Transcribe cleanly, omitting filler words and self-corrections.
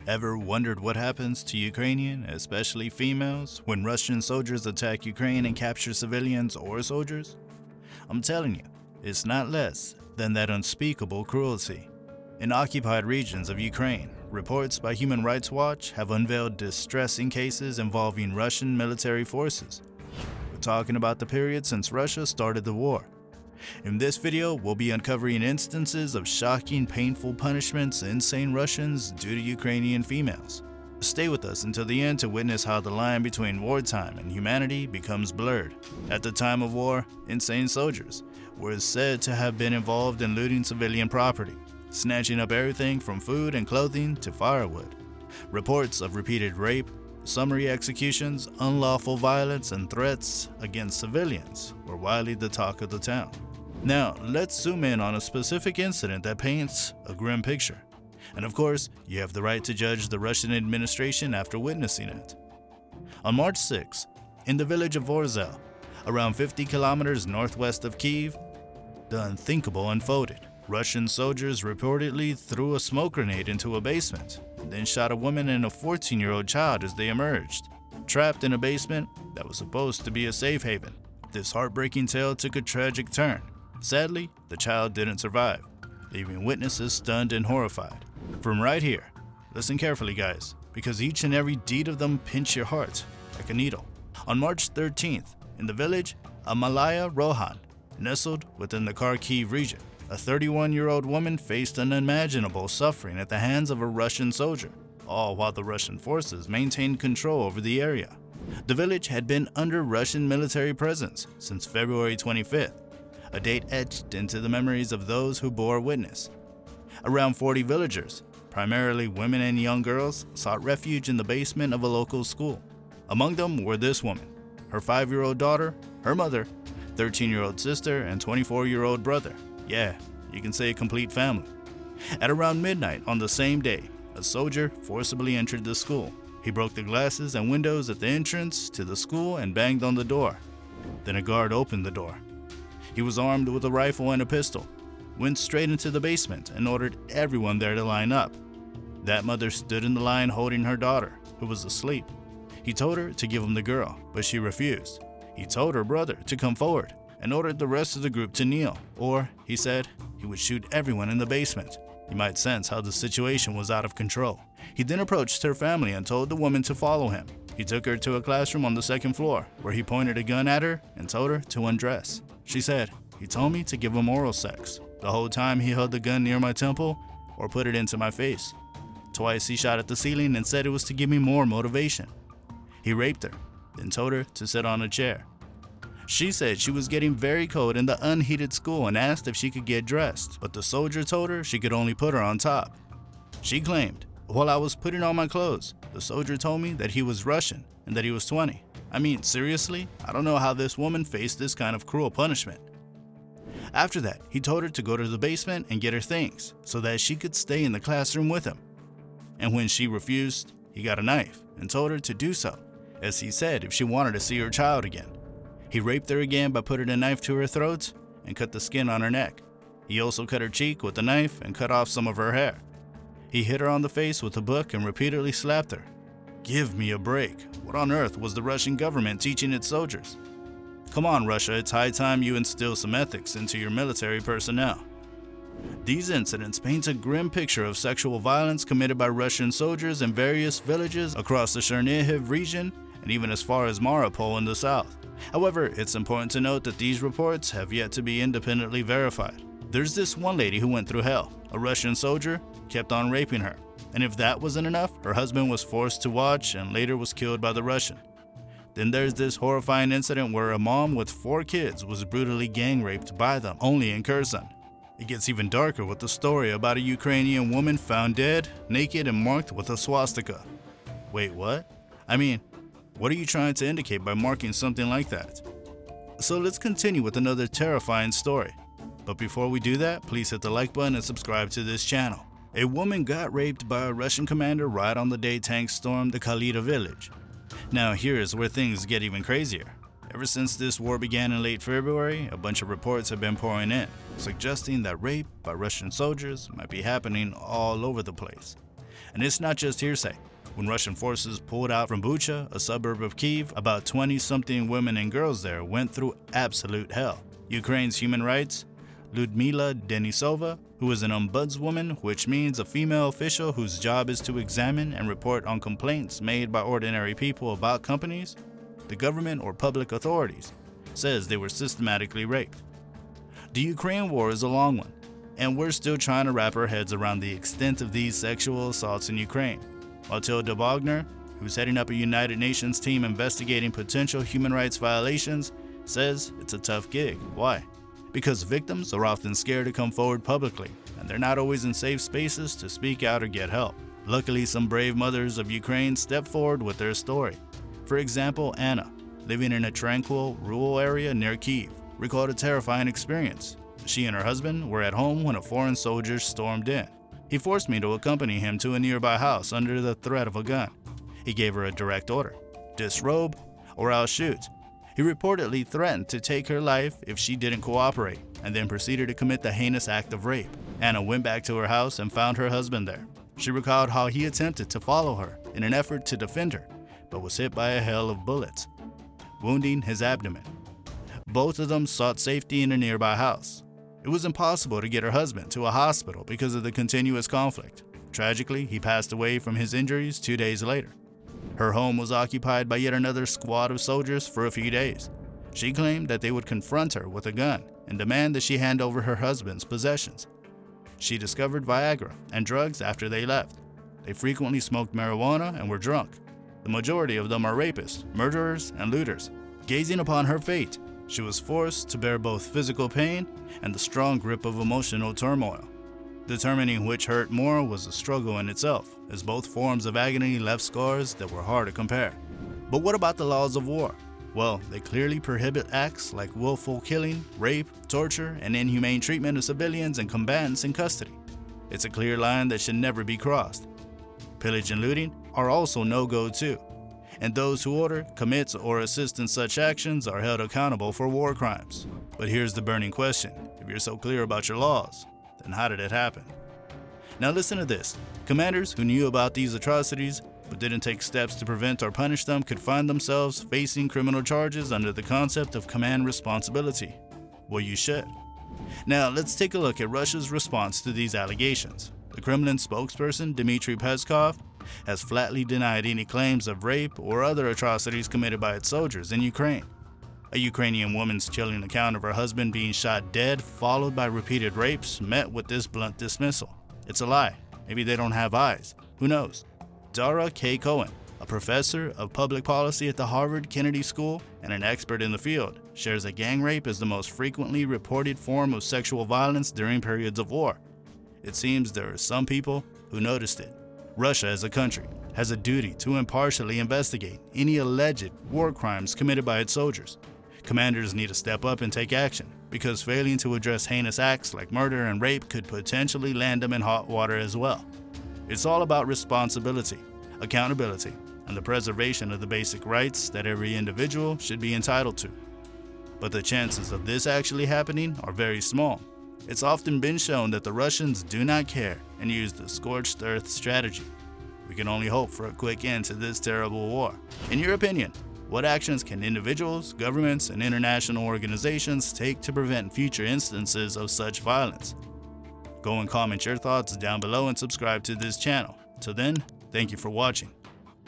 Ever wondered what happens to Ukrainian, especially females, when Russian soldiers attack Ukraine and capture civilians or soldiers? I'm telling you, it's not less than that unspeakable cruelty. In occupied regions of Ukraine, reports by Human Rights Watch have unveiled distressing cases involving Russian military forces. We're talking about the period since Russia started the war. In this video, we'll be uncovering instances of shocking, painful punishments insane Russians do to Ukrainian females. Stay with us until the end to witness how the line between wartime and humanity becomes blurred. At the time of war, insane soldiers were said to have been involved in looting civilian property, snatching up everything from food and clothing to firewood. Reports of repeated rape, summary executions, unlawful violence, and threats against civilians were widely the talk of the town. Now, let's zoom in on a specific incident that paints a grim picture. And of course, you have the right to judge the Russian administration after witnessing it. On March 6, in the village of Vorzel, around 50 kilometers northwest of Kyiv, the unthinkable unfolded. Russian soldiers reportedly threw a smoke grenade into a basement, and then shot a woman and a 14-year-old child as they emerged, trapped in a basement that was supposed to be a safe haven. This heartbreaking tale took a tragic turn. Sadly, the child didn't survive, leaving witnesses stunned and horrified. From right here, listen carefully guys, because each and every deed of them pinch your heart like a needle. On March 13th, in the village of Malaya Rohan, nestled within the Kharkiv region, a 31-year-old woman faced unimaginable suffering at the hands of a Russian soldier, all while the Russian forces maintained control over the area. The village had been under Russian military presence since February 25th, a date etched into the memories of those who bore witness. Around 40 villagers, primarily women and young girls, sought refuge in the basement of a local school. Among them were this woman, her 5-year-old daughter, her mother, 13-year-old sister, and 24-year-old brother. Yeah, you can say a complete family. At around midnight on the same day, a soldier forcibly entered the school. He broke the glasses and windows at the entrance to the school and banged on the door. Then a guard opened the door. He was armed with a rifle and a pistol, went straight into the basement and ordered everyone there to line up. That mother stood in the line holding her daughter, who was asleep. He told her to give him the girl, but she refused. He told her brother to come forward and ordered the rest of the group to kneel, or, he said, he would shoot everyone in the basement. You might sense how the situation was out of control. He then approached her family and told the woman to follow him. He took her to a classroom on the second floor, where he pointed a gun at her and told her to undress. She said, "He told me to give him oral sex. The whole time he held the gun near my temple or put it into my face. Twice he shot at the ceiling and said it was to give me more motivation. He raped her, then told her to sit on a chair. She said she was getting very cold in the unheated school and asked if she could get dressed, but the soldier told her she could only put her on top. She claimed, while I was putting on my clothes, the soldier told me that he was Russian and that he was 20. I mean, seriously? I don't know how this woman faced this kind of cruel punishment." After that, he told her to go to the basement and get her things so that she could stay in the classroom with him. And when she refused, he got a knife and told her to do so, as he said if she wanted to see her child again. He raped her again by putting a knife to her throat and cut the skin on her neck. He also cut her cheek with a knife and cut off some of her hair. He hit her on the face with a book and repeatedly slapped her. Give me a break. What on earth was the Russian government teaching its soldiers? Come on, Russia, it's high time you instill some ethics into your military personnel. These incidents paint a grim picture of sexual violence committed by Russian soldiers in various villages across the Chernihiv region and even as far as Mariupol in the south. However, it's important to note that these reports have yet to be independently verified. There's this one lady who went through hell. A Russian soldier kept on raping her, and if that wasn't enough, her husband was forced to watch and later was killed by the Russian. Then there's this horrifying incident where a mom with 4 kids was brutally gang raped by them, only in Kherson. It gets even darker with the story about a Ukrainian woman found dead, naked, and marked with a swastika. Wait, what? I mean, what are you trying to indicate by marking something like that? So let's continue with another terrifying story. But before we do that, please hit the like button and subscribe to this channel. A woman got raped by a Russian commander right on the day tanks stormed the Khalida village. Now here's where things get even crazier. Ever since this war began in late February, a bunch of reports have been pouring in, suggesting that rape by Russian soldiers might be happening all over the place. And it's not just hearsay. When Russian forces pulled out from Bucha, a suburb of Kyiv, about 20-something women and girls there went through absolute hell. Ukraine's human rights, Lyudmila Denisova, who is an ombudswoman, which means a female official whose job is to examine and report on complaints made by ordinary people about companies, the government, or public authorities, says they were systematically raped. The Ukraine war is a long one, and we're still trying to wrap our heads around the extent of these sexual assaults in Ukraine. Matilda Bogner, who's heading up a United Nations team investigating potential human rights violations, says it's a tough gig. Why? Because victims are often scared to come forward publicly, and they're not always in safe spaces to speak out or get help. Luckily, some brave mothers of Ukraine step forward with their story. For example, Anna, living in a tranquil, rural area near Kyiv, recalled a terrifying experience. She and her husband were at home when a foreign soldier stormed in. He forced me to accompany him to a nearby house under the threat of a gun. He gave her a direct order: disrobe or I'll shoot. He reportedly threatened to take her life if she didn't cooperate, and then proceeded to commit the heinous act of rape. Anna went back to her house and found her husband there. She recalled how he attempted to follow her in an effort to defend her, but was hit by a hail of bullets, wounding his abdomen. Both of them sought safety in a nearby house. It was impossible to get her husband to a hospital because of the continuous conflict. Tragically, he passed away from his injuries 2 days later. Her home was occupied by yet another squad of soldiers for a few days. She claimed that they would confront her with a gun and demand that she hand over her husband's possessions. She discovered Viagra and drugs after they left. They frequently smoked marijuana and were drunk. The majority of them are rapists, murderers, and looters. Gazing upon her fate, she was forced to bear both physical pain and the strong grip of emotional turmoil. Determining which hurt more was a struggle in itself, as both forms of agony left scars that were hard to compare. But what about the laws of war? Well, they clearly prohibit acts like willful killing, rape, torture, and inhumane treatment of civilians and combatants in custody. It's a clear line that should never be crossed. Pillage and looting are also no-go too, and those who order, commit, or assist in such actions are held accountable for war crimes. But here's the burning question: if you're so clear about your laws, then how did it happen? Now listen to this. Commanders who knew about these atrocities but didn't take steps to prevent or punish them could find themselves facing criminal charges under the concept of command responsibility. Well, you should. Now let's take a look at Russia's response to these allegations. The Kremlin spokesperson Dmitry Peskov has flatly denied any claims of rape or other atrocities committed by its soldiers in Ukraine. A Ukrainian woman's chilling account of her husband being shot dead, followed by repeated rapes, met with this blunt dismissal. It's a lie. Maybe they don't have eyes. Who knows? Dara K. Cohen, a professor of public policy at the Harvard Kennedy School and an expert in the field, shares that gang rape is the most frequently reported form of sexual violence during periods of war. It seems there are some people who noticed it. Russia as a country has a duty to impartially investigate any alleged war crimes committed by its soldiers. Commanders need to step up and take action, because failing to address heinous acts like murder and rape could potentially land them in hot water as well. It's all about responsibility, accountability, and the preservation of the basic rights that every individual should be entitled to. But the chances of this actually happening are very small. It's often been shown that the Russians do not care and use the scorched earth strategy. We can only hope for a quick end to this terrible war. In your opinion, what actions can individuals, governments, and international organizations take to prevent future instances of such violence? Go and comment your thoughts down below and subscribe to this channel. Till then, thank you for watching.